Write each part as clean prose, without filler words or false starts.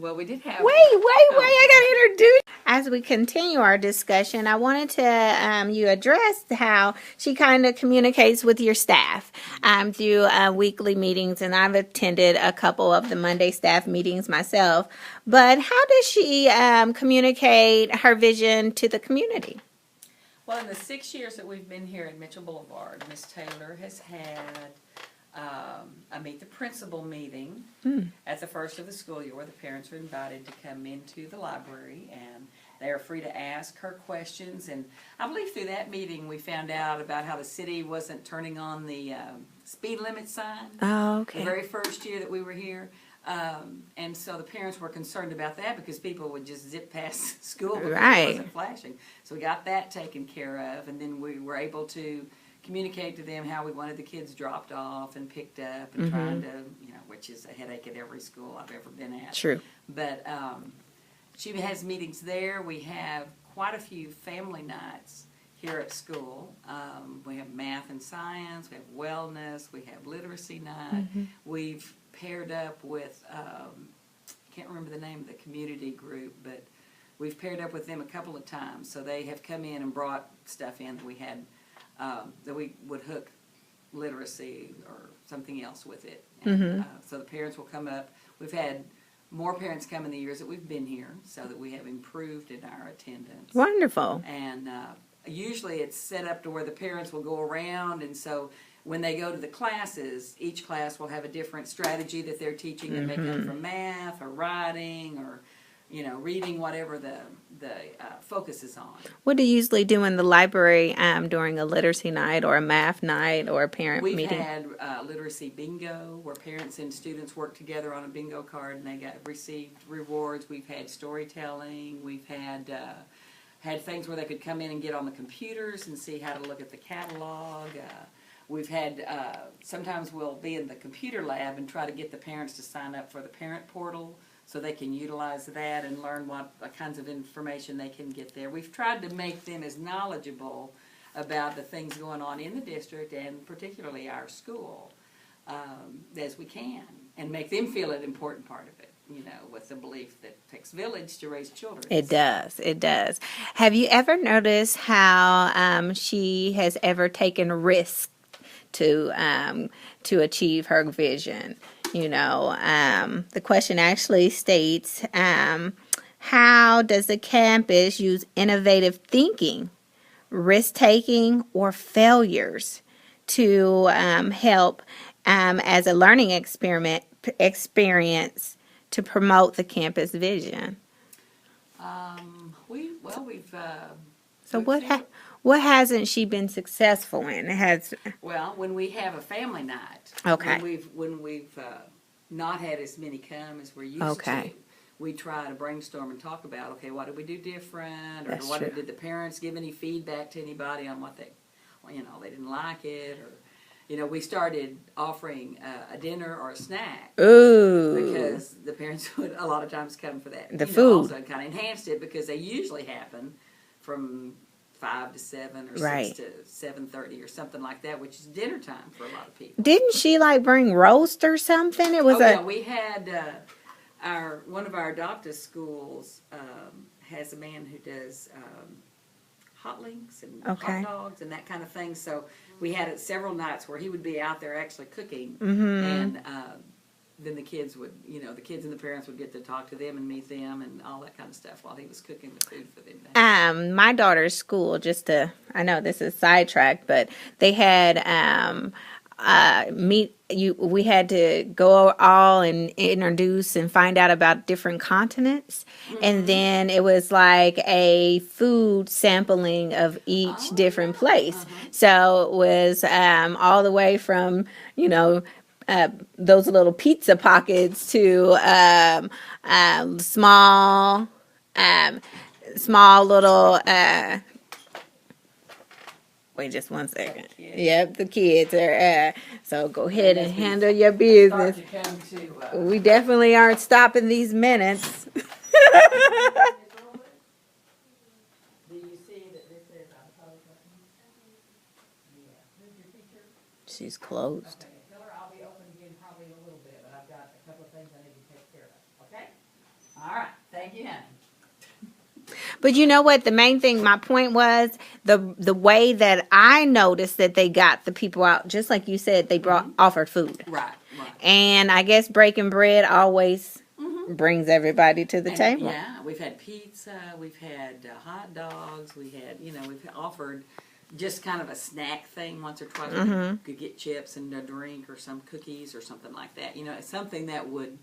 Well, we did have. Wait, I gotta introduce. As we continue our discussion, I wanted to you address how she kind of communicates with your staff through weekly meetings, and I've attended a couple of the Monday staff meetings myself. But how does she communicate her vision to the community? Well, in the 6 years that we've been here at Mitchell Boulevard, Miss Taylor has had a Meet the Principal meeting at the first of the school year where the parents are invited to come into the library and they are free to ask her questions. And I believe through that meeting we found out about how the city wasn't turning on the speed limit sign. Oh, okay. The very first year that we were here. And so the parents were concerned about that because people would just zip past school because it wasn't flashing. So we got that taken care of, and then we were able to communicate to them how we wanted the kids dropped off and picked up and trying to, which is a headache at every school I've ever been at. True. But she has meetings there. We have quite a few family nights here at school. We have math and science, we have wellness, we have literacy night. We've paired up with, I can't remember the name of the community group, but we've paired up with them a couple of times. So they have come in and brought stuff in that we had, that we would hook literacy or something else with it. And, so the parents will come up. We've had more parents come in the years that we've been here, so that we have improved in our attendance. Wonderful. And usually it's set up to where the parents will go around, and so when they go to the classes, each class will have a different strategy that they're teaching that may come from math or writing or, reading, whatever the focus is on. What do you usually do in the library during a literacy night or a math night or a parent We've meeting? had literacy bingo where parents and students work together on a bingo card and they received rewards. We've had storytelling. We've had things where they could come in and get on the computers and see how to look at the catalog. We've had, sometimes we'll be in the computer lab and try to get the parents to sign up for the parent portal so they can utilize that and learn what kinds of information they can get there. We've tried to make them as knowledgeable about the things going on in the district and particularly our school as we can, and make them feel an important part of it, with the belief that it takes village to raise children. It does. Have you ever noticed how she has ever taken risks to achieve her vision? The question actually states, how does the campus use innovative thinking, risk-taking, or failures to help as a learning experience to promote the campus vision? What hasn't she been successful in? Well, when we have a family night, okay, when we've not had as many come as we're used to, we try to brainstorm and talk about, okay, what did we do different, or did the parents give any feedback to anybody on what they didn't like it, or we started offering a dinner or a snack. Ooh. Because the parents would a lot of times come for that. The food. Also kind of enhanced it because they usually happen from 5 to 7 or 6 to 7:30 or something like that, which is dinner time for a lot of people. Didn't she bring roast or something? It was we had one of our adoptive schools has a man who does hot links and hot dogs and that kind of thing. So we had it several nights where he would be out there actually cooking, and then the kids would, the kids and the parents would get to talk to them and meet them and all that kind of stuff while he was cooking the food for them. My daughter's school, I know this is sidetracked, but they had we had to go all and introduce and find out about different continents, and then it was like a food sampling of each different place. So it was all the way from those little pizza pockets to small little. Wait just one second. Yep, the kids are. So go ahead and handle your business. We definitely aren't stopping these minutes. Do you see that this is on pause button? Yeah. Who's your teacher? She's closed. Okay, tell her I'll be open again probably in a little bit, but I've got a couple of things I need to take care of. Okay? All But you know what? The main thing, my point was the way that I noticed that they got the people out, just like you said, they brought offered food. Right, right. And I guess breaking bread always brings everybody to the And, table. yeah, we've had pizza, we've had hot dogs, we've offered just kind of a snack thing once or twice. We could get chips and a drink or some cookies or something like that. It's something that would.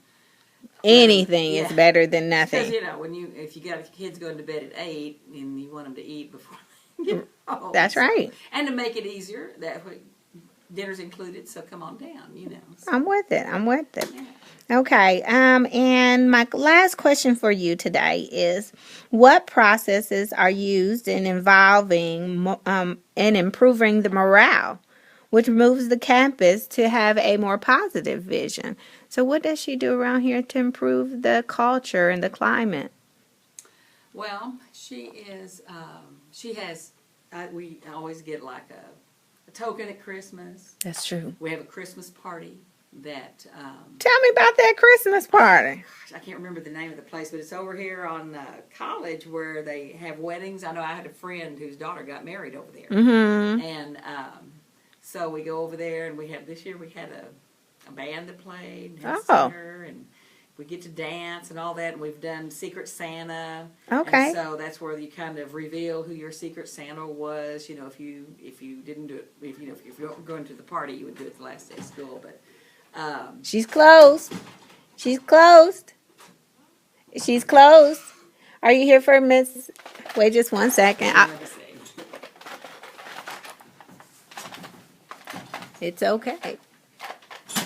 Anything is better than nothing. Because if you got kids going to bed at 8 and you want them to eat before they get home. That's right. And to make it easier, that way dinner's included. So come on down. So. I'm with it. Yeah. Okay. And my last question for you today is, what processes are used in in improving the morale, which moves the campus to have a more positive vision? So what does she do around here to improve the culture and the climate? Well, she has, we always get like a token at Christmas. That's true. We have a Christmas party that, Tell me about that Christmas party. I can't remember the name of the place, but it's over here on College where they have weddings. I know I had a friend whose daughter got married over there. Mm-hmm. And so we go over there, and this year we had a band that played, and a singer, and we get to dance and all that, and we've done Secret Santa. Okay. And so that's where you kind of reveal who your Secret Santa was. If you didn't do it, if you weren't going to the party, you would do it the last day of school. But She's closed. She's closed. She's closed. Are you here for Miss? Wait just one second. let me see. It's okay.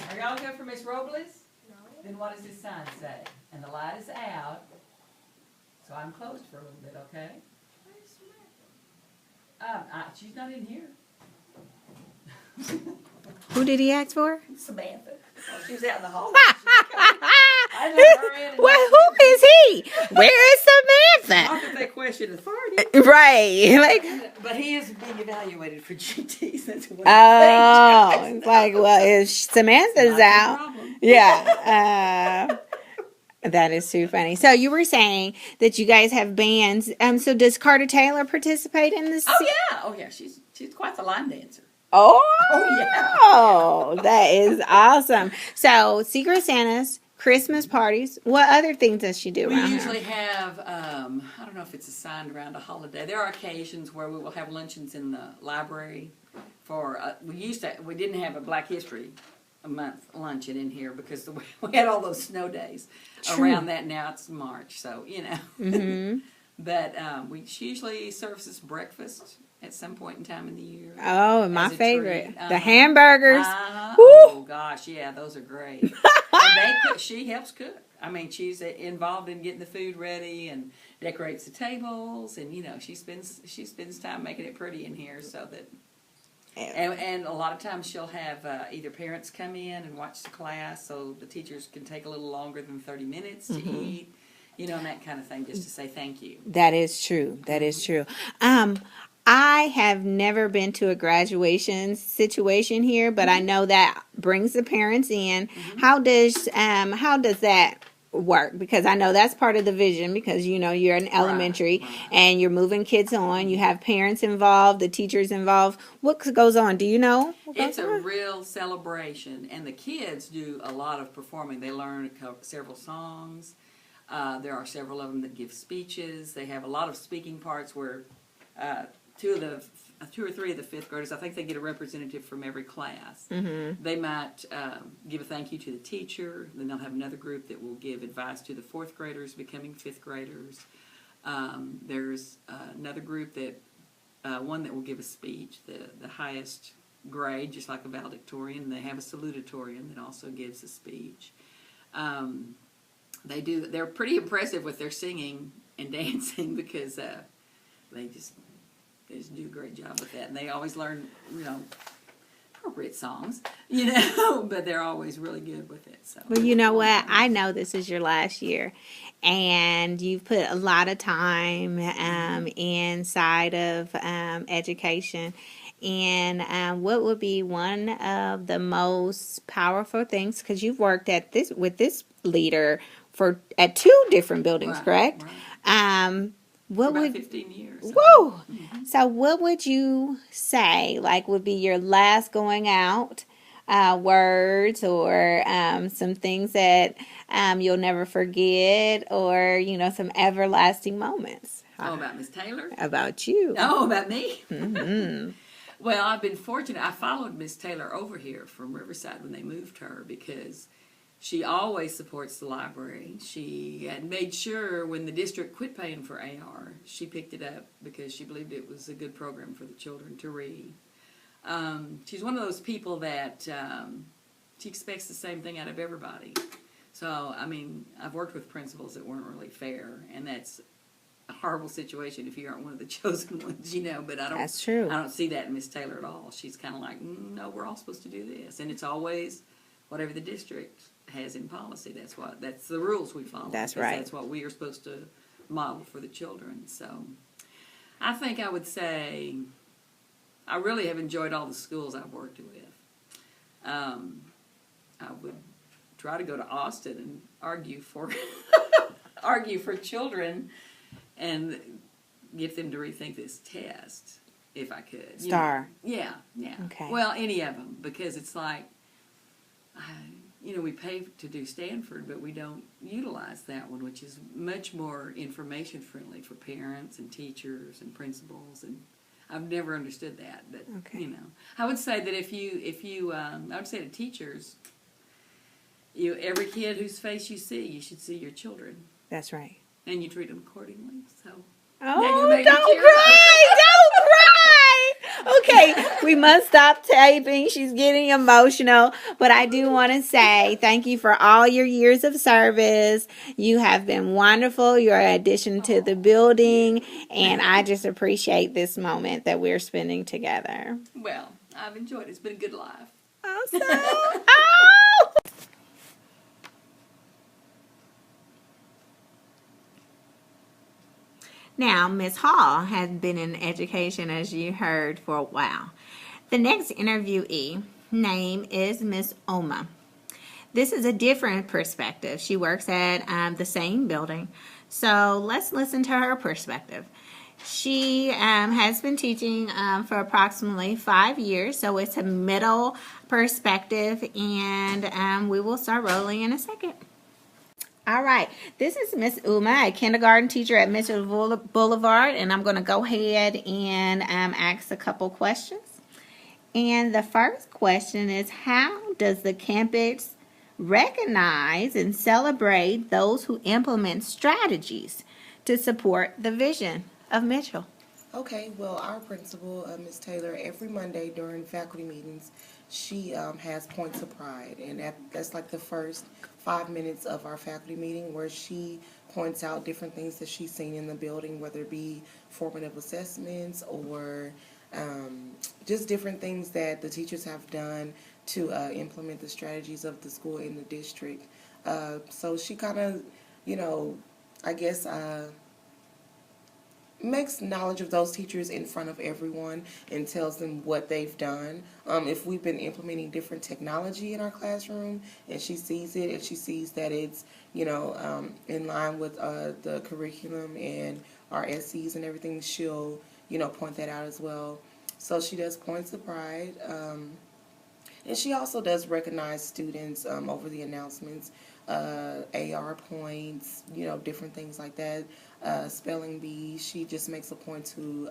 Are y'all good for Miss Robles? No. Then what does this sign say? And the light is out, so I'm closed for a little bit, okay? She's not in here. Who did he ask for? Samantha. Oh, she was out in the hall. Well, who is he? Where is Samantha? Not that they question authority. Right. Like, But he is being evaluated for GTs. That's what it's like, well, if Samantha's out. Yeah. That is too funny. So you were saying that you guys have bands. So does Carter Taylor participate in this? Oh yeah. She's quite the line dancer. Oh, that is awesome. So Secret Santas, Christmas parties. What other things does she do? We around usually here? have, I don't know if it's assigned around a holiday. There are occasions where we will have luncheons in the library for, we didn't have a Black History Month luncheon in here because we had all those snow days around that. Now it's March, so, Mm-hmm. But she usually serves us breakfast at some point in time in the year. Oh, my as a favorite. treat. The hamburgers. Oh, gosh, yeah, those are great. And she helps cook. I mean, she's involved in getting the food ready and decorates the tables, and she spends time making it pretty in here so that. And a lot of times she'll have either parents come in and watch the class, so the teachers can take a little longer than 30 minutes to eat. And that kind of thing, just to say thank you. That is true. That is true. I have never been to a graduation situation here, but I know that brings the parents in. How does that work? Because I know that's part of the vision, because you're in elementary and you're moving kids on. You have parents involved, the teachers involved. What goes on? Do you know? It's a real celebration, and the kids do a lot of performing. They learn several songs. There are several of them that give speeches. They have a lot of speaking parts where two or three of the fifth graders, I think they get a representative from every class. Mm-hmm. They might give a thank you to the teacher. Then they'll have another group that will give advice to the fourth graders becoming fifth graders. There's another group one that will give a speech, the highest grade, just like a valedictorian. They have a salutatorian that also gives a speech. They're pretty impressive with their singing and dancing because they just do a great job with that. And they always learn, appropriate songs, but they're always really good with it. So. Well, you know what? I know this is your last year, and you've put a lot of time inside of education. And what would be one of the most powerful things, because you've worked with this leader at two different buildings, correct? Right. What about would 15 years. Woo! So what would you say, like, would be your last going out words, or some things that you'll never forget, or, some everlasting moments About Miss Taylor? about you? About me? Hmm. Well, I've been fortunate. I followed Miss Taylor over here from Riverside when they moved her, because she always supports the library. She had made sure when the district quit paying for AR, she picked it up because she believed it was a good program for the children to read. She's one of those people that she expects the same thing out of everybody. So, I mean, I've worked with principals that weren't really fair, and that's a horrible situation if you aren't one of the chosen ones, but That's true. I don't see that in Miss Taylor at all. She's kind of like, no, we're all supposed to do this, and it's always whatever the district has in policy. That's the rules we follow. That's because right. That's what we are supposed to model for the children. So, I think I would say I really have enjoyed all the schools I've worked with. I would try to go to Austin and argue for children and get them to rethink this test if I could. Star. Yeah. Okay. Well, any of them, because it's like, we pay to do Stanford, but we don't utilize that one, which is much more information friendly for parents and teachers and principals, and I've never understood that. But Okay. I would say that if you, I would say to teachers, every kid whose face you see, you should see your children, That's right. and you treat them accordingly. So. Oh, Now you don't made me cry! tear up. Don't cry! Okay, we must stop taping. She's getting emotional. But I do want to say thank you for all your years of service. You have been wonderful. You're an addition to the building. And I just appreciate this moment that we're spending together. Well, I've enjoyed it. It's been a good life. Awesome. Oh! Now, Miss Hall has been in education, as you heard, for a while. The next interviewee name is Miss Oma. This is a different perspective. She works at the same building. So let's listen to her perspective. She has been teaching for approximately 5 years, so it's a middle perspective, and we will start rolling in a second. All right, this is Miss Uma, a kindergarten teacher at Mitchell Boulevard, and I'm going to go ahead and ask a couple questions. And the first question is, how does the campus recognize and celebrate those who implement strategies to support the vision of Mitchell? Okay, well, our principal, Ms. Taylor, every Monday during faculty meetings, she has Points of Pride, and that's like the first 5 minutes of our faculty meeting, where she points out different things that she's seen in the building, whether it be formative assessments or just different things that the teachers have done to implement the strategies of the school in the district. So she kind of, I guess, makes knowledge of those teachers in front of everyone and tells them what they've done. If we've been implementing different technology in our classroom and she sees it, and she sees that it's, in line with the curriculum and our SCs and everything, she'll, point that out as well. So she does Points of Pride. And she also does recognize students over the announcements, AR points, different things like that. Spelling bee, she just makes a point to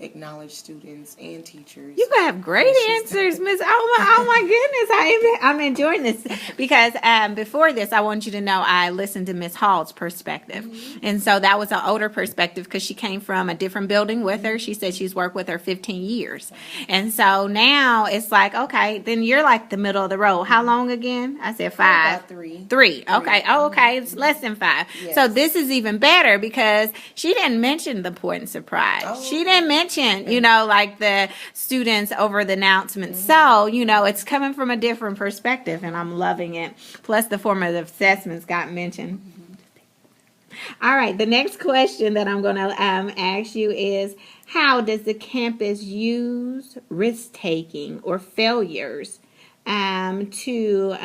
acknowledge students and teachers. You have great answers, Miss Oma. Oh my goodness, I'm enjoying this, because before this, I want you to know I listened to Miss Hall's perspective, and so that was an older perspective because she came from a different building with her. She said she's worked with her 15 years, and so now it's like, okay, then you're like the middle of the road. How long again? I said 5. About 3. 3. Okay. Oh, okay. It's less than 5. Yes. So this is even better because she didn't mention the importance of pride. Oh. She didn't mention, like the students over the announcements. So, it's coming from a different perspective, and I'm loving it. Plus, the formative assessments got mentioned. All right. The next question that I'm going to ask you is, how does the campus use risk-taking or failures to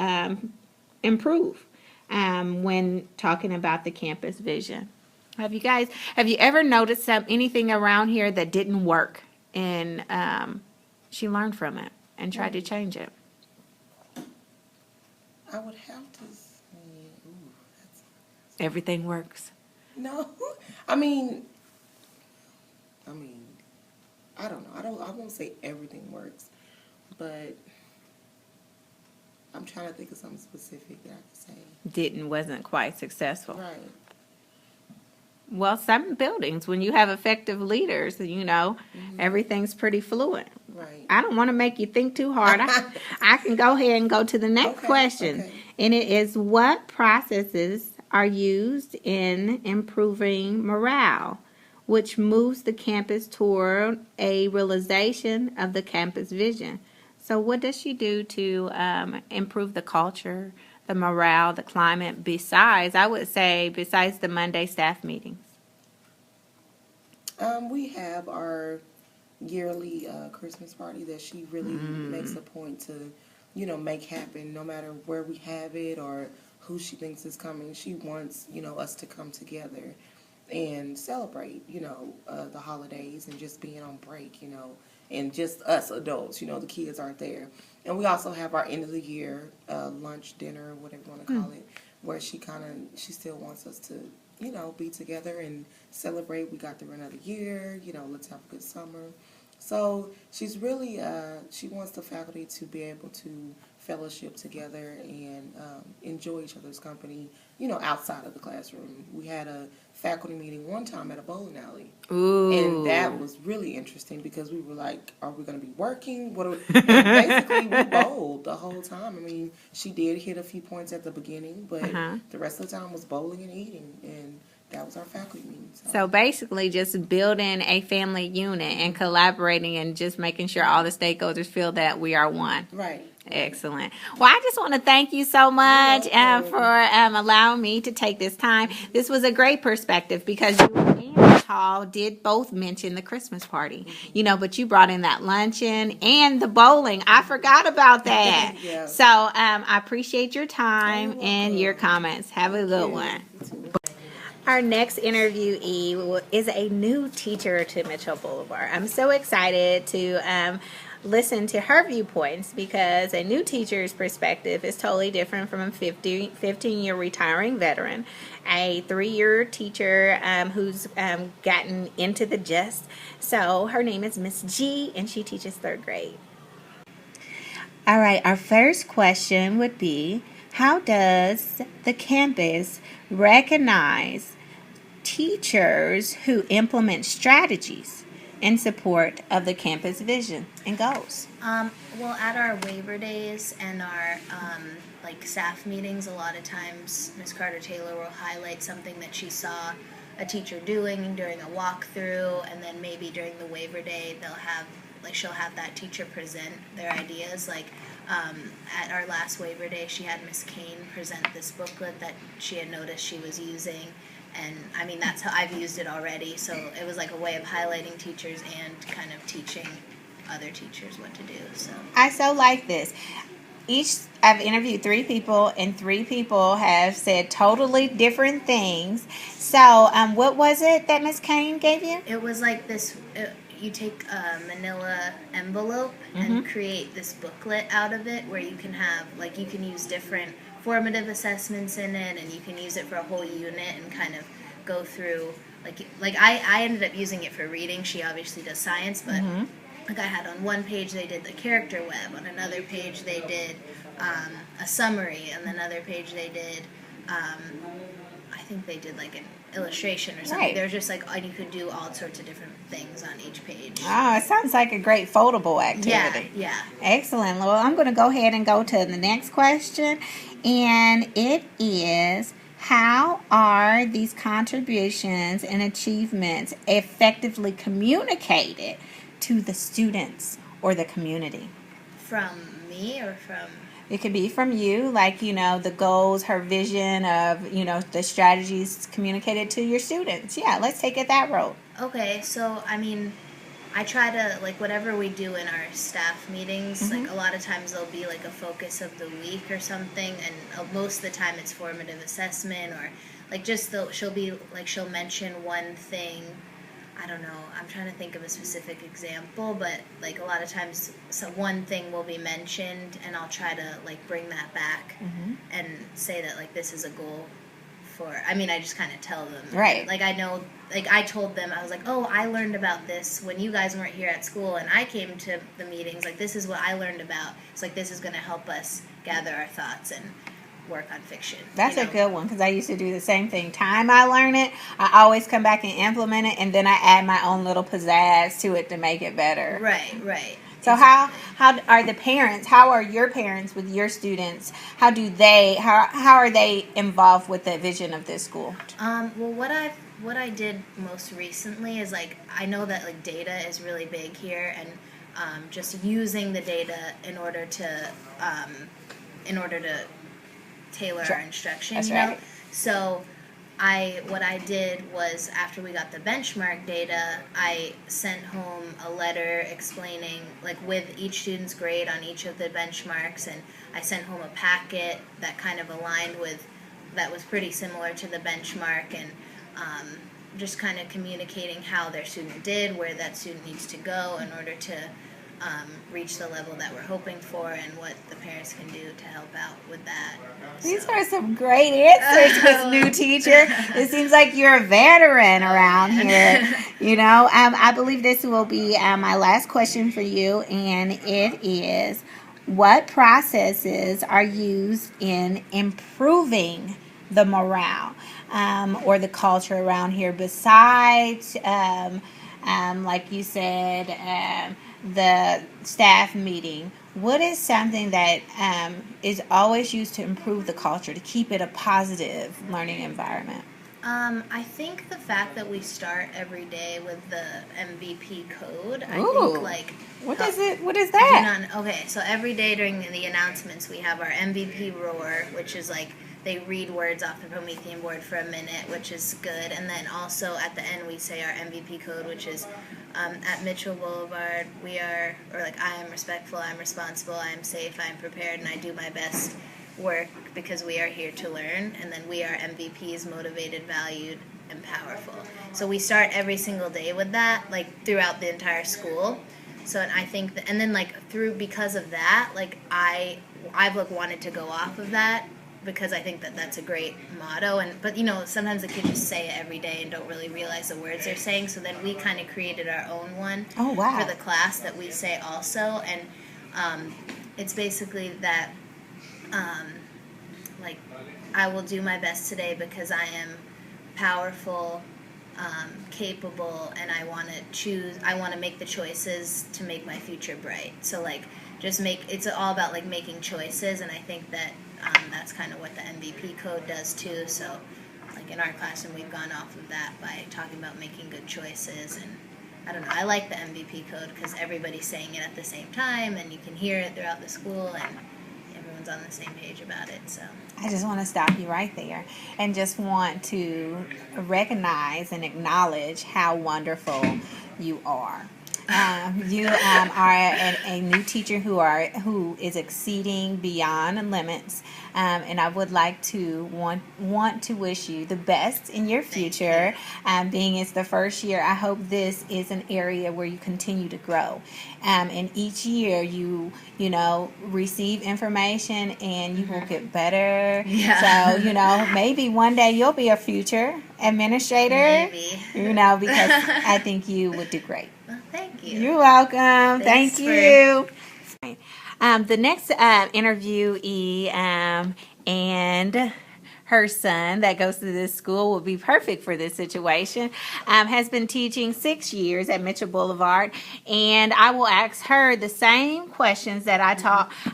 improve when talking about the campus vision? Have you ever noticed anything around here that didn't work and she learned from it and tried to change it? I would have to say, ooh, that's, Everything works. no. I mean, I don't know. I won't say everything works, but I'm trying to think of something specific that I could say. Wasn't quite successful. Right. Well, some buildings, when you have effective leaders, everything's pretty fluent. Right. I don't want to make you think too hard. I can go ahead and go to the next question. Okay. And it is, what processes are used in improving morale, which moves the campus toward a realization of the campus vision? So what does she do to improve the culture, the morale, the climate, besides the Monday staff meetings? We have our yearly Christmas party that she really makes a point to, make happen no matter where we have it or who she thinks is coming. She wants, us to come together and celebrate, the holidays and just being on break, and just us adults, the kids aren't there. And we also have our end of the year lunch, dinner, whatever you want to call it, where she still wants us to, be together and celebrate. We got through another year, let's have a good summer. So she's really, she wants the faculty to be able to fellowship together and enjoy each other's company, outside of the classroom. We had a faculty meeting one time at a bowling alley. Ooh. And that was really interesting because we were like, are we going to be working? And basically, we bowled the whole time. I mean, she did hit a few points at the beginning, but the rest of the time was bowling and eating. And that was our faculty meeting. So basically just building a family unit and collaborating and just making sure all the stakeholders feel that we are one. Right. Excellent. Well, I just want to thank you so much for allowing me to take this time. This was a great perspective because you and Paul did both mention the Christmas party, but you brought in that luncheon and the bowling. I forgot about that. Yeah. So I appreciate your time and your comments. Have a good one. Our next interviewee is a new teacher to Mitchell Boulevard. I'm so excited to listen to her viewpoints because a new teacher's perspective is totally different from a 15-year retiring veteran, a 3-year teacher who's gotten into the gist. So her name is Miss G, and she teaches 3rd grade. All right, our first question would be, how does the campus recognize teachers who implement strategies in support of the campus vision and goals? Well, at our waiver days and our staff meetings, a lot of times Ms. Carter-Taylor will highlight something that she saw a teacher doing during a walkthrough, and then maybe during the waiver day she'll have that teacher present their ideas. At our last waiver day, she had Ms. Kane present this booklet that she had noticed she was using. And that's how I've used it already. So it was like a way of highlighting teachers and kind of teaching other teachers what to do. So I so like this. I've interviewed 3 people, and 3 people have said totally different things. So what was it that Ms. Kane gave you? it was like this. You take a manila envelope and create this booklet out of it where you can have, you can use different formative assessments in it, and you can use it for a whole unit and kind of go through, I ended up using it for reading. She obviously does science, but I had on one page they did the character web, on another page they did a summary, and another page they did, I think they did an illustration or something. Right. They're just and you could do all sorts of different things on each page. Oh, it sounds like a great foldable activity. Yeah. Excellent. Well, I'm going to go ahead and go to the next question, and it is, how are these contributions and achievements effectively communicated to the students or the community? From me or from... It could be from you, the goals, her vision of, the strategies communicated to your students. Yeah, let's take it that road. Okay, so, I try to, whatever we do in our staff meetings, a lot of times there'll be, a focus of the week or something, and most of the time it's formative assessment or, like just she'll mention one thing. I don't know, I'm trying to think of a specific example, but like a lot of times one thing will be mentioned and I'll try to like bring that back and say that like this is a goal I just kind of tell them. Right. Like I know, like I told them, I was like, oh, I learned about this when you guys weren't here at school and I came to the meetings. Like this is what I learned about. It's like this is going to help us gather our thoughts and work on fiction. That's a good one because I used to do the same thing. Time I learn it, I always come back and implement it, and then I add my own little pizzazz to it to make it better. Right. So exactly. how are the parents? How are your parents with your students? How are they involved with the vision of this school? Well, what I did most recently is like I know that like data is really big here, and just using the data in order to tailor our instruction. That's you know? right. So what I did was after we got the benchmark data, I sent home a letter explaining like with each student's grade on each of the benchmarks, and I sent home a packet that kind of aligned with that was pretty similar to the benchmark, and just kind of communicating how their student did, where that student needs to go in order to reach the level that we're hoping for, and what the parents can do to help out with that. These are some great answers, Miss New Teacher. It seems like you're a veteran around here. You know, I believe this will be my last question for you, and it is, what processes are used in improving the morale or the culture around here besides, like you said, the staff meeting? What is something that is always used to improve the culture, to keep it a positive learning environment? I think the fact that we start every day with the MVP code. I Ooh. think like What is that? Okay, so every day during the announcements we have our MVP roar, which is like they read words off the Promethean board for a minute, which is good. And then also at the end we say our MVP code, which is at Mitchell Boulevard, I am respectful, I'm responsible, I am safe, I am prepared, and I do my best work because we are here to learn. And then we are MVPs, motivated, valued, and powerful. So we start every single day with that, like throughout the entire school. So, and I think that, and then like because of that, like I've like wanted to go off of that, because I think that that's a great motto. But you know, sometimes the kids just say it every day and don't really realize the words they're saying. So then we kind of created our own one for the class that we say also. And it's basically that, like, I will do my best today because I am powerful, capable, and I want to make the choices to make my future bright. So like, it's all about like making choices, and I think that that's kind of what the MVP code does too. So like in our classroom, we've gone off of that by talking about making good choices. And I don't know, I like the MVP code because everybody's saying it at the same time, and you can hear it throughout the school, and everyone's on the same page about it. So I just want to stop you right there and just want to recognize and acknowledge how wonderful you are. You are a new teacher who is exceeding beyond limits, and I would like to want to wish you the best in your future. Being it's the first year, I hope this is an area where you continue to grow. And each year you receive information and you will get better. Yeah. So maybe one day you'll be a future administrator. Maybe. Because I think you would do great. Well, thank you. You're welcome. Thanks Thank you. The next interviewee and her son that goes to this school will be perfect for this situation, has been teaching 6 years at Mitchell Boulevard, and I will ask her the same questions that I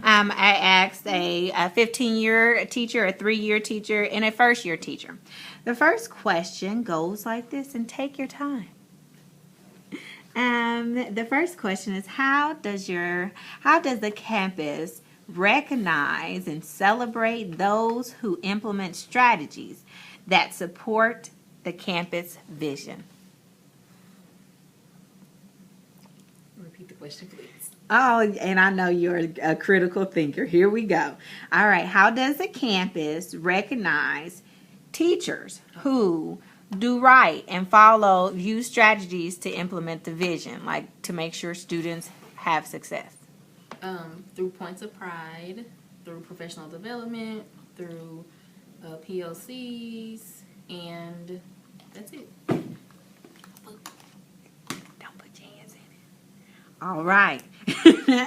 asked a 15-year teacher, a 3-year teacher, and a first-year teacher. The first question goes like this, and take your time. The first question is, how does the campus recognize and celebrate those who implement strategies that support the campus vision? Repeat the question, please. Oh, and I know you're a critical thinker. Here we go. All right. How does the campus recognize teachers who do right and use strategies to implement the vision, like to make sure students have success? Through points of pride, through professional development, through PLCs, and that's it. Don't put your hands in it. All right.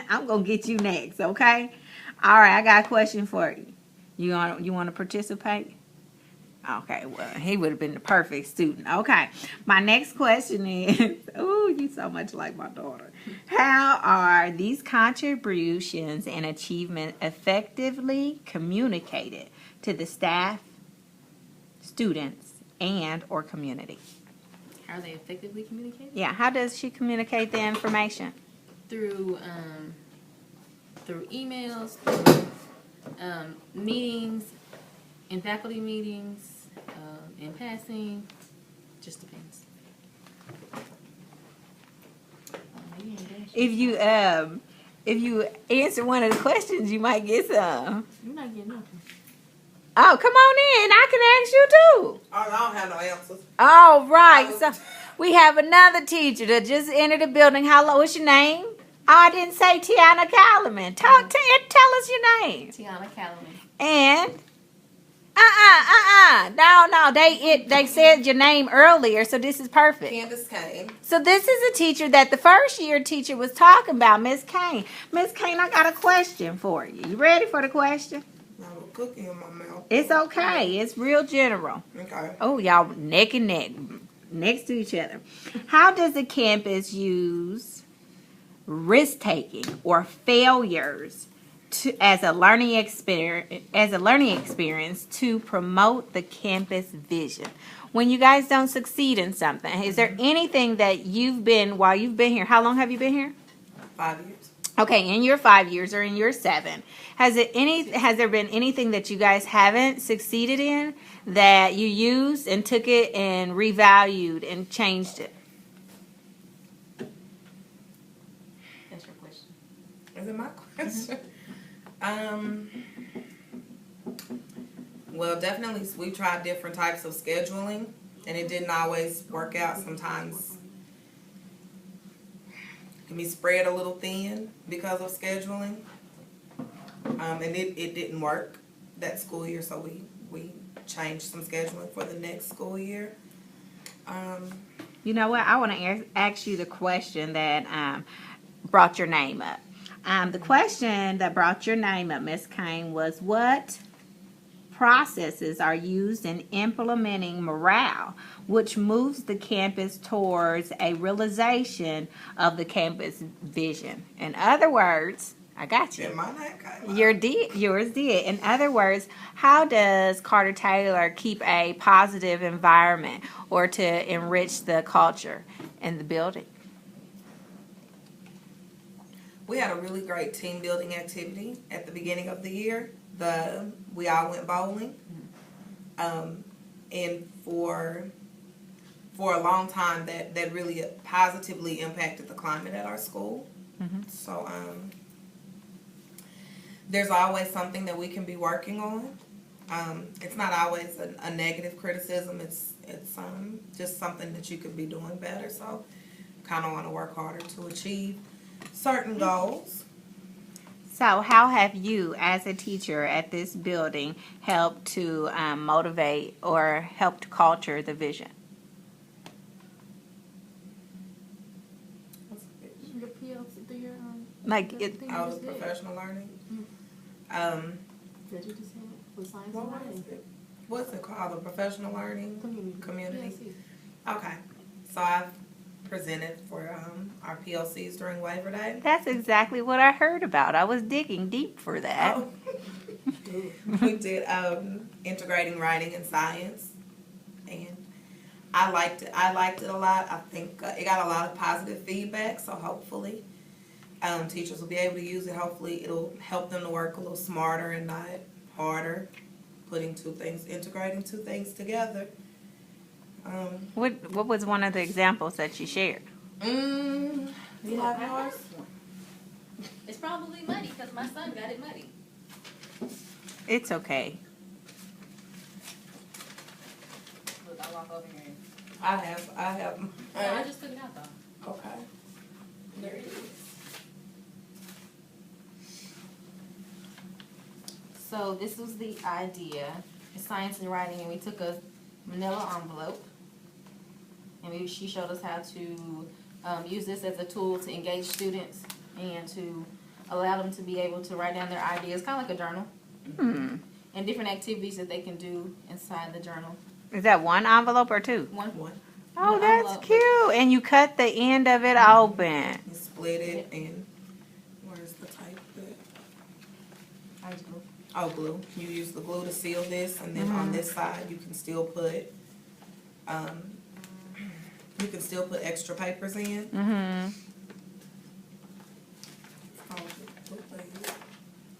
I'm going to get you next, okay? All right, I got a question for you. You want to participate? Okay, well, he would have been the perfect student. Okay, my next question is, ooh, you so much like my daughter. How are these contributions and achievements effectively communicated to the staff, students, and or community? How are they effectively communicated? Yeah, how does she communicate the information? Through emails, through meetings, in faculty meetings, in passing. Just depends. If you answer one of the questions, you might get some. You're not getting nothing. Oh, come on in. I can ask you too. I don't have no answers. All right. So we have another teacher that just entered the building. What's your name? Oh, I didn't say Tiana Calaman. Tell us your name. Tiana Calaman. And no. They said your name earlier, so this is perfect. Candace Kane. So this is a teacher that the first year teacher was talking about, Miss Kane. Miss Kane, I got a question for you. You ready for the question? I have a cookie in my mouth. It's okay. It's real general. Okay. Oh, y'all neck and neck, next to each other. How does the campus use risk-taking or failures as a learning experience to promote the campus vision? When you guys don't succeed in something, is there anything that while you've been here, how long have you been here? 5 years. Okay, in your 5 years or in your 7, has there been anything that you guys haven't succeeded in that you used and took it and revalued and changed it? That's your question. Is it my question? Well, definitely we tried different types of scheduling, and it didn't always work out. Sometimes it can be spread a little thin because of scheduling, and it didn't work that school year, so we changed some scheduling for the next school year. You know what? I want to ask you the question that brought your name up. The question that brought your name up, Ms. Kane, was what processes are used in implementing morale, which moves the campus towards a realization of the campus vision. In other words, I got you. And my name came up. Yours did. In other words, how does Carter Taylor keep a positive environment or to enrich the culture in the building? We had a really great team building activity at the beginning of the year. We all went bowling, and for a long time that really positively impacted the climate at our school. Mm-hmm. So there's always something that we can be working on. It's not always a negative criticism. It's just something that you could be doing better. So kind of want to work harder to achieve certain goals. So how have you, as a teacher at this building, helped to motivate or help to culture the vision? Your PLC, through your Like the it, thing you Out just of did. professional learning. That you just said with science and learning. What's it called? The professional learning community. PLC. Okay. So I've presented for our PLCs during Waiver Day. that's exactly what I heard about. I was digging deep for that. Oh. We did integrating writing and science, and I liked it. I liked it a lot. I think it got a lot of positive feedback. So hopefully, teachers will be able to use it. Hopefully, it'll help them to work a little smarter and not harder. Integrating two things together. What was one of the examples that you shared? You have yours? It's probably muddy because my son got it muddy. It's okay. look, I walk over here. I have. No, I just took it out though. Okay. There it is. So this was the idea, it's science and writing, and we took a manila envelope. And she showed us how to use this as a tool to engage students and to allow them to be able to write down their ideas, kind of like a journal. And different activities that they can do inside the journal. Is that one envelope or two? One. Oh, One that's envelope. cute. And you cut the end of it open. You split it and where's the type that? I just go, Oh, glue. You use the glue to seal this, and then on this side you can still put extra papers in. Mm-hmm.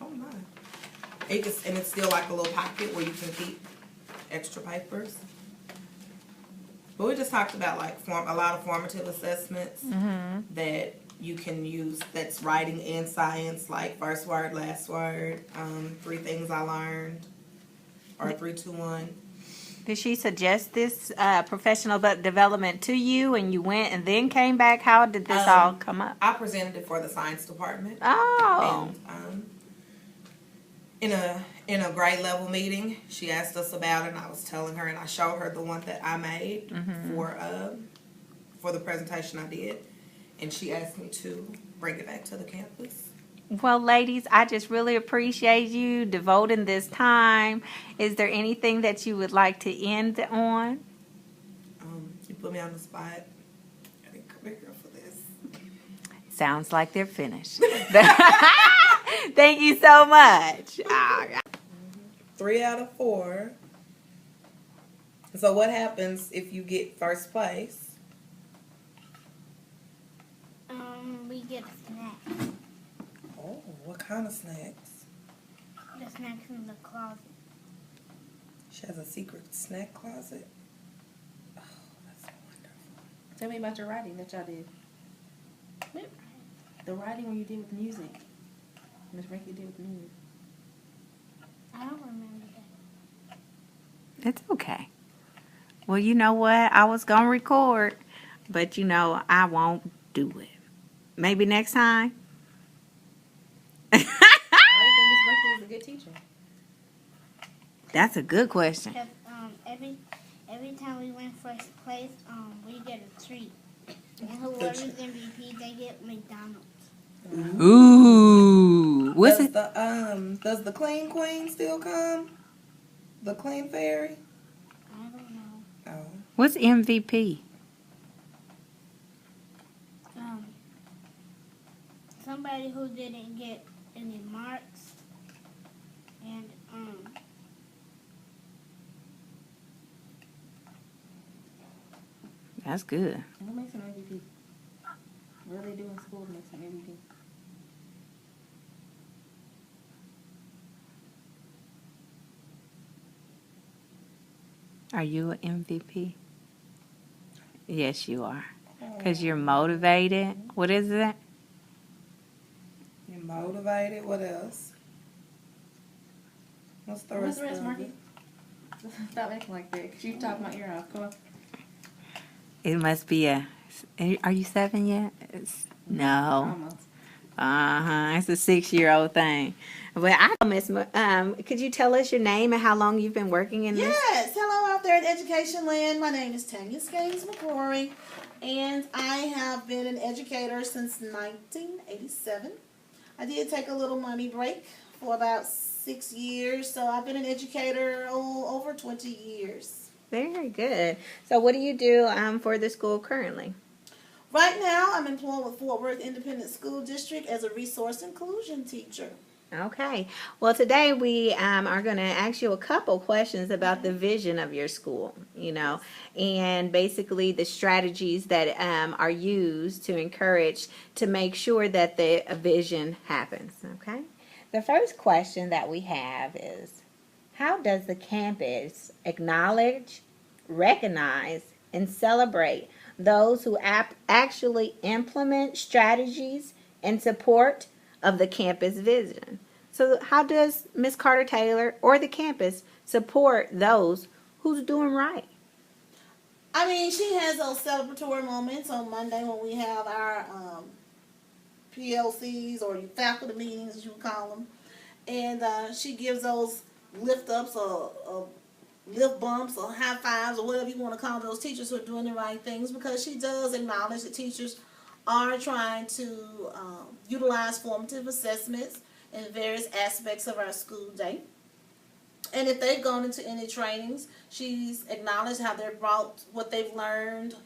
Oh my! And it's still like a little pocket where you can keep extra papers. But we just talked about like a lot of formative assessments that you can use. That's writing and science, like first word, last word, 3 things I learned, or 3, 2, 1. Did she suggest this professional development to you and you went and then came back? How did this all come up? I presented it for the science department. Oh. And in a grade level meeting, she asked us about it, and I was telling her, and I showed her the one that I made for the presentation I did, and she asked me to bring it back to the campus. Well, ladies, I just really appreciate you devoting this time. Is there anything that you would like to end on? You put me on the spot. I didn't come here for this. Sounds like they're finished. Thank you so much. 3 out of 4. So what happens if you get first place? We get a snack. Oh, what kind of snacks? The snacks in the closet. She has a secret snack closet. Oh, that's wonderful. tell me about your writing that y'all did. The writing when you did with the music. Miss Ricky did with the music. I don't remember that. It's okay. Well, you know what? I was going to record, but I won't do it. Maybe next time. Why do you think Miss Ricky is a good teacher? That's a good question. Cause every time we win first place, we get a treat. And whoever's MVP, they get McDonald's. Ooh. What's it? Does the Clean Queen still come? The Clean Fairy? I don't know. Oh. What's MVP? Somebody who didn't get any marks, and That's good. What makes an MVP? What do they do in school that makes an MVP? Are you an MVP? Yes, you are. Because you're motivated. What is it? You're motivated. What else? What's the What's rest the rest, of Marky? it? Stop acting like that, because you talk my ear off. Come on. It must be are you 7 yet? No. Almost. It's a 6-year-old thing. But Miss, could you tell us your name and how long you've been working in this? Yes, hello out there in Education Land. My name is Tanya Skanes McCrory, and I have been an educator since 1987. I did take a little money break for about 6 years, so I've been an educator over 20 years. Very good. So what do you do for the school currently? Right now, I'm employed with Fort Worth Independent School District as a resource inclusion teacher. Okay. Well, today we are going to ask you a couple questions about the vision of your school, and basically the strategies that are used to encourage to make sure that the vision happens. Okay. The first question that we have is, how does the campus acknowledge, recognize, and celebrate those who actually implement strategies in support of the campus vision? So how does Ms. Carter Taylor or the campus support those who's doing right? I mean, she has those celebratory moments on Monday when we have our PLCs or faculty meetings, as you would call them. And she gives those lift ups or lift bumps or high fives or whatever you want to call those teachers who are doing the right things, because she does acknowledge that teachers are trying to utilize formative assessments in various aspects of our school day. And if they've gone into any trainings, she's acknowledged how they've brought what they've learned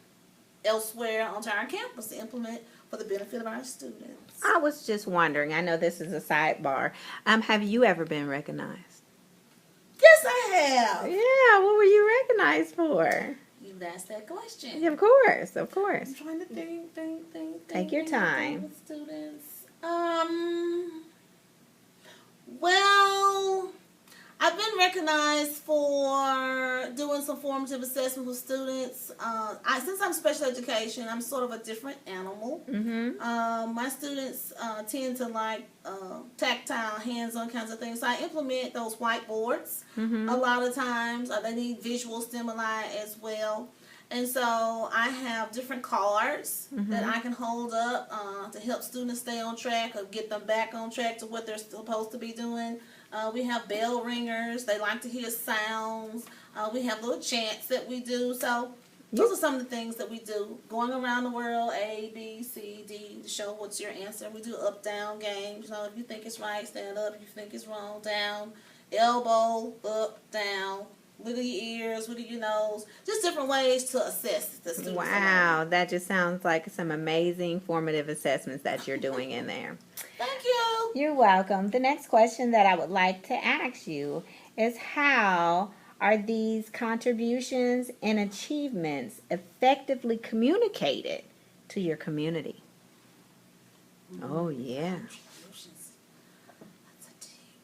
elsewhere onto our campus to implement for the benefit of our students. I was just wondering, I know this is a sidebar. Have you ever been recognized? Yes, I have. Yeah, what were you recognized for? You've asked that question. Yeah, of course, of course. I'm trying to think. Take your time. With students. Well, I've been recognized for doing some formative assessment with students. Since I'm special education, I'm sort of a different animal. Mm-hmm. My students tend to like tactile, hands-on kinds of things. So I implement those whiteboards. Mm-hmm. A lot of times they need visual stimuli as well. And so I have different cards that I can hold up to help students stay on track or get them back on track to what they're supposed to be doing. We have bell ringers. They like to hear sounds. We have little chants that we do. So those are some of the things that we do. Going around the world, A, B, C, D, to show what's your answer. We do up-down games. You know, if you think it's right, stand up. If you think it's wrong, down. Elbow, up, down. Look at your ears, look at your nose. Just different ways to assess the students. Wow, that just sounds like some amazing formative assessments that you're doing in there. Thank you. You're welcome. The next question that I would like to ask you is, how are these contributions and achievements effectively communicated to your community? Oh, yeah. That's a deep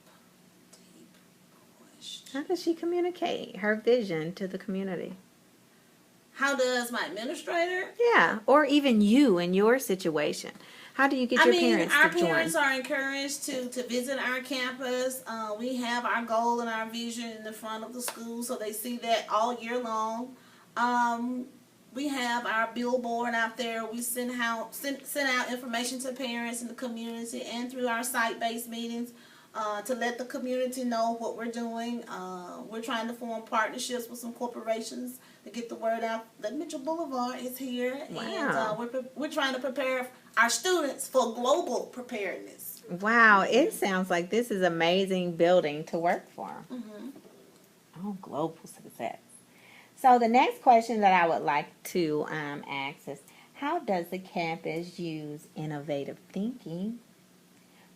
question. How does she communicate her vision to the community? How does my administrator? Yeah, or even you in your situation. How do you get your parents our to join? parents are encouraged to visit our campus. We have our goal and our vision in the front of the school, so they see that all year long. We have our billboard out there. We send out information to parents in the community and through our site-based meetings to let the community know what we're doing. We're trying to form partnerships with some corporations to get the word out that Mitchell Boulevard is here. Wow. And we're trying to prepare our students for global preparedness. Wow, it sounds like this is amazing building to work for. Mm-hmm. Oh, global success. So the next question that I would like to ask is, how does the campus use innovative thinking,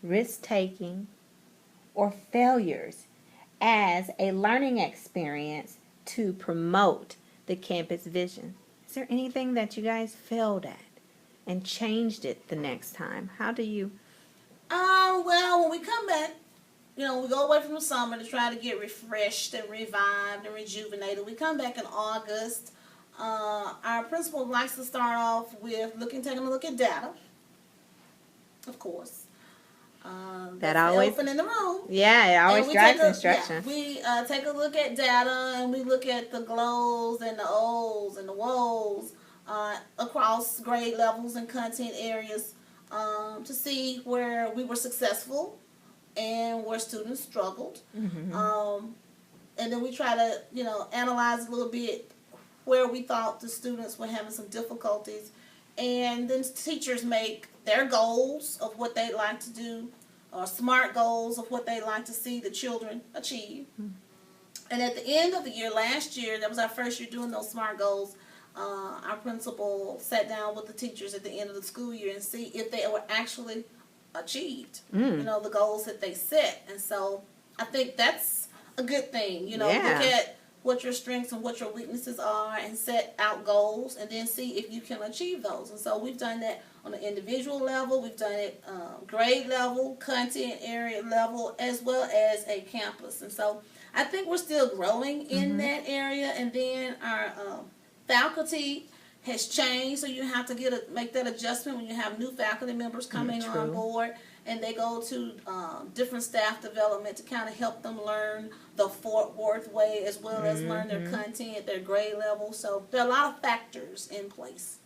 risk-taking, or failures as a learning experience to promote the campus vision? Is there anything that you guys failed at and changed it the next time? How do you... Well, when we come back, we go away from the summer to try to get refreshed and revived and rejuvenated. We come back in August. Our principal likes to start off with taking a look at data, of course. That always, elephant in the room. yeah, it always drives instruction. We take a look at data, and we look at the GLOs and the O's and the WOs across grade levels and content areas to see where we were successful and where students struggled. Mm-hmm. And then we try to, analyze a little bit where we thought the students were having some difficulties. And then teachers make their goals of what they'd like to do, or SMART goals of what they'd like to see the children achieve. Mm-hmm. And at the end of the year, last year, that was our first year doing those SMART goals, our principal sat down with the teachers at the end of the school year and see if they were actually achieved, the goals that they set. And so I think that's a good thing, look at what your strengths and what your weaknesses are and set out goals and then see if you can achieve those. And so we've done that on an individual level, we've done it grade level, content area level, as well as a campus. And so I think we're still growing in that area. And then our faculty has changed, so you have to make that adjustment when you have new faculty members coming on board. and they go to different staff development to kind of help them learn the Fort Worth way as well as learn their content at their grade level. So there are a lot of factors in place.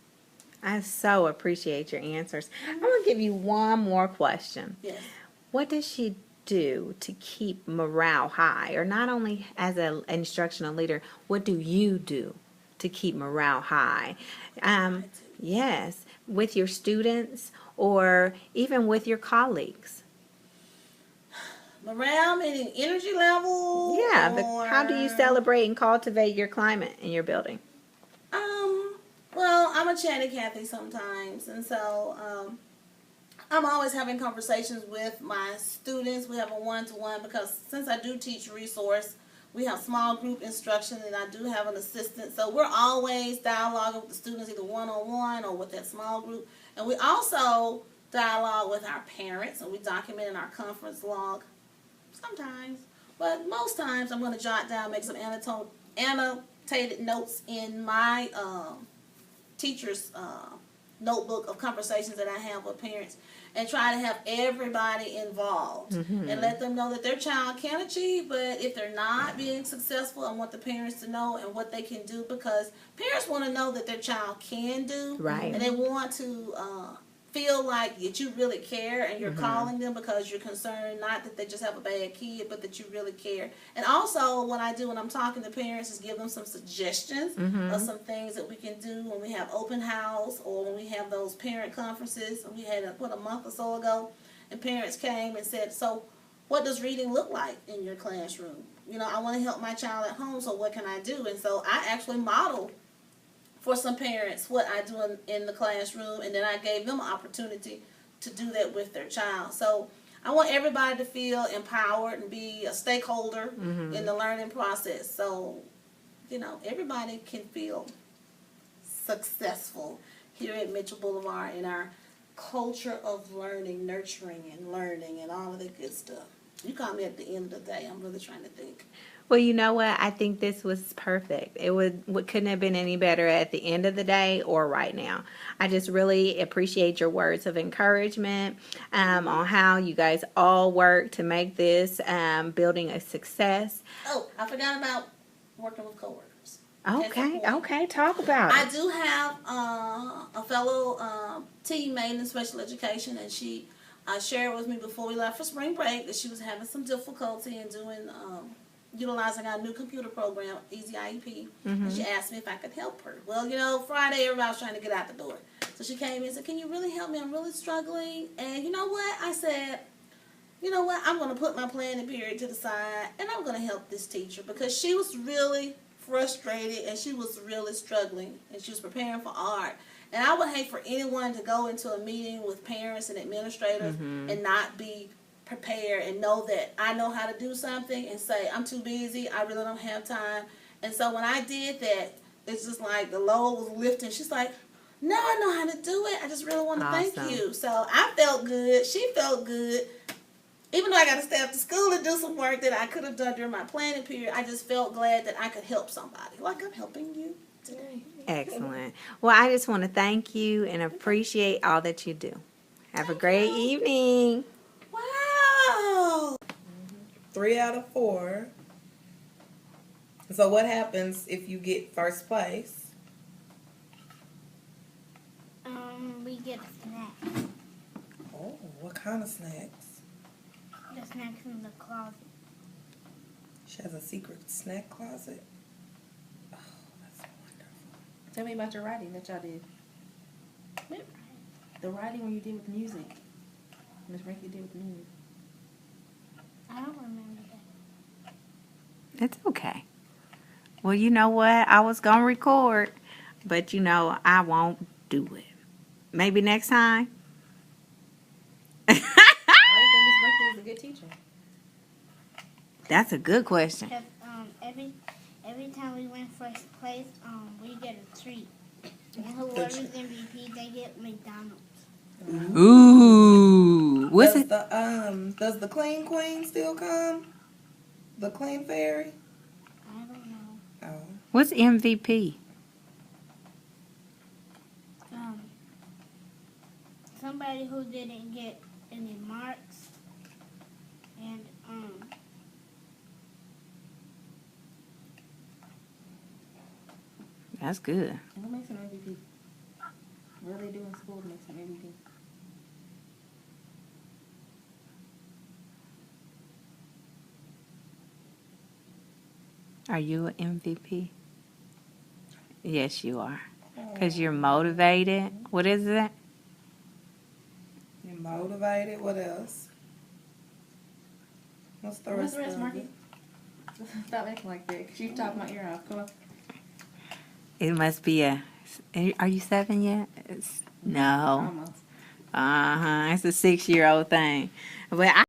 I so appreciate your answers. I'm going to give you one more question. Yes. What does she do to keep morale high? Or not only as an instructional leader, what do you do to keep morale high? Yes, with your students or even with your colleagues. Morale meaning energy level. Yeah, but or, how do you celebrate and cultivate your climate in your building? Well, I'm a chatty Cathy sometimes, and so I'm always having conversations with my students. We have a one-to-one because since I do teach resource, we have small group instruction, and I do have an assistant. So we're always dialoguing with the students, either one-on-one or with that small group. And we also dialogue with our parents, and we document in our conference log sometimes. But most times I'm going to jot down, make some annotated notes in my teacher's notebook of conversations that I have with parents, and try to have everybody involved and let them know that their child can achieve, but if they're not being successful, I want the parents to know and what they can do, because parents want to know that their child can do, Right. and they want to feel like that you really care and you're calling them because you're concerned, not that they just have a bad kid, but that you really care. And also what I do when I'm talking to parents is give them some suggestions of some things that we can do when we have open house or when we have those parent conferences. We had a month or so ago, and parents came and said, so what does reading look like in your classroom? You know, I want to help my child at home, so what can I do? And so I actually modeled for some parents what I do in the classroom, and then I gave them an opportunity to do that with their child. So I want everybody to feel empowered and be a stakeholder in the learning process. So, you know, everybody can feel successful here at Mitchell Boulevard in our culture of learning, nurturing, and learning, and all of the good stuff. You call me at the end of the day. I'm really trying to think. Well, you know what? I think this was perfect. It couldn't have been any better at the end of the day or right now. I just really appreciate your words of encouragement on how you guys all work to make this building a success. Oh, I forgot about working with coworkers. Okay, talk about I it. do have a fellow teammate in special education, and she shared with me before we left for spring break that she was having some difficulty in doing utilizing our new computer program, Easy IEP, and she asked me if I could help her. Well, you know, Friday everybody was trying to get out the door. So she came in and said, can you really help me? I'm really struggling. And you know what? I said, you know what? I'm going to put my planning period to the side, and I'm going to help this teacher, because she was really frustrated and she was really struggling, and she was preparing for art. And I would hate for anyone to go into a meeting with parents and administrators and not be prepared and know that I know how to do something and say, I'm too busy, I really don't have time. And so when I did that, it's just like the load was lifting. She's like, no, I know how to do it. I just really want to thank you. So I felt good. She felt good. Even though I got to stay after school and do some work that I could have done during my planning period, I just felt glad that I could help somebody, like I'm helping you today. Excellent. Well, I just want to thank you and appreciate all that you do. Have a great evening. Wow. 3 out of 4. So what happens if you get first place? We get a snack. Oh, what kind of snacks? The snacks in the closet. She has a secret snack closet. Oh, that's wonderful. Tell me about your writing that y'all did. The writing when you did with the music. Miss Rinky did with the music. I don't remember that. It's okay. Well, you know what? I was going to record, but you know, I won't do it. Maybe next time. Why do you think Miss Rinky is a good teacher? That's a good question. Cause every time we win first place, we get a treat. And whoever's MVP, they get McDonald's. Ooh. What's it? Does the Clean Queen still come? The Clean Fairy? I don't know. Oh. What's MVP? Somebody who didn't get and it marks. And That's good. What makes an MVP? What do they do in school that makes an MVP? Are you an MVP? Yes, you are. Because you're motivated. What is it? You're motivated. What else? What's the What's rest the rest, of Marky? it? Stop acting like that, because you talk my ear off. Come on. It must be a. Are you 7 yet? No. Almost. It's a 6-year-old thing. But I